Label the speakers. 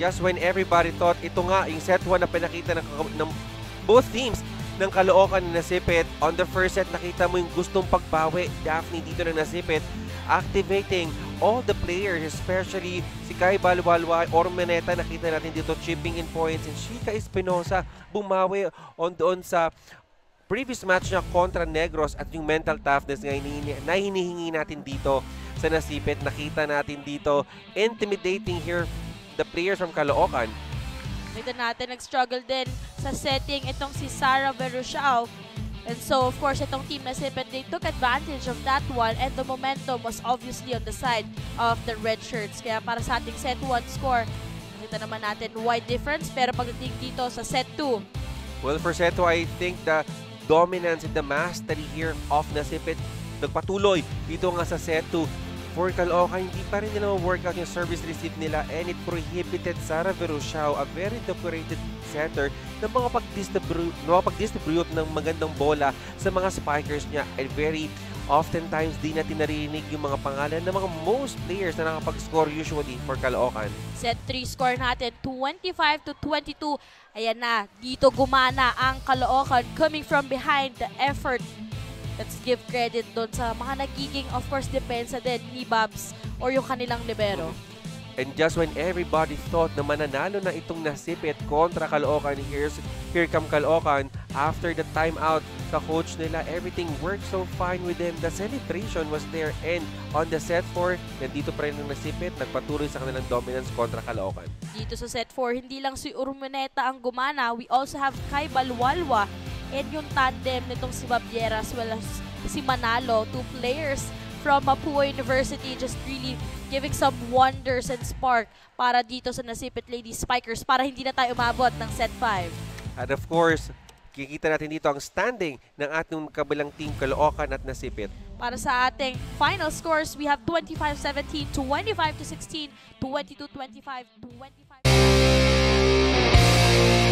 Speaker 1: just when everybody thought ito nga yung set 1 na pinakita ng both teams ng Caloocan na Nasipit. On the first set, nakita mo yung gustong pagbawi, Daphne dito ng Nasipit, activating all the players, especially si Kai Balwalwa, Ormeneta, nakita natin dito chipping in points, and Shika Espinosa bumawi doon sa previous match niya kontra Negros, at yung mental toughness na hinihingi natin dito sa Nasipit. Nakita natin dito, intimidating here the players from Caloocan.
Speaker 2: Nakita natin, nag-struggle din sa setting itong si Sarah Verusiao. And so, of course, itong team Nasipit, they took advantage of that one, and the momentum was obviously on the side of the red shirts. Kaya para sa ating set 1 score, nakita naman natin wide difference, pero pagdating dito sa set 2.
Speaker 1: Well, for set 2, I think the dominance and the mastery here of Nasipit nagpatuloy dito nga sa set 2. For Caloocan, hindi pa rin nila ma-workout yung service receive nila, and it prohibited Sarah Verusiao, a very decorated setter, na makapag-distribute ng magandang bola sa mga spikers niya. And very oftentimes, di natin narinig yung mga pangalan ng mga most players na nakapag-score usually for Caloocan.
Speaker 2: Set 3 score natin, 25-22. Ayan na, dito gumana ang Caloocan coming from behind the effort. Let's give credit doon sa mga nagiging, of course, depensa din ni Babs or yung kanilang libero.
Speaker 1: And just when everybody thought na mananalo na itong Nasipit kontra Caloocan, here come Caloocan. After the timeout, ka-coach nila, everything worked so fine with them. The celebration was there, and on the set 4, nandito pa rin ang Nasipit, nagpatuloy sa kanilang dominance kontra Caloocan.
Speaker 2: Dito sa set 4, hindi lang si Ormeneta ang gumana. We also have Kai Balwalwa and yung tandem nitong si Babiera as well as si Manalo, two players from Mapua University, just really giving some wonders and spark para dito sa Nasipit Lady Spikers para hindi na tayo umabot ng set 5.
Speaker 1: And of course, kikita natin dito ang standing ng ating kabilang team, Caloocan at Nasipit.
Speaker 2: Para sa ating final scores, we have 25-17, 25-16, 22-25, 25...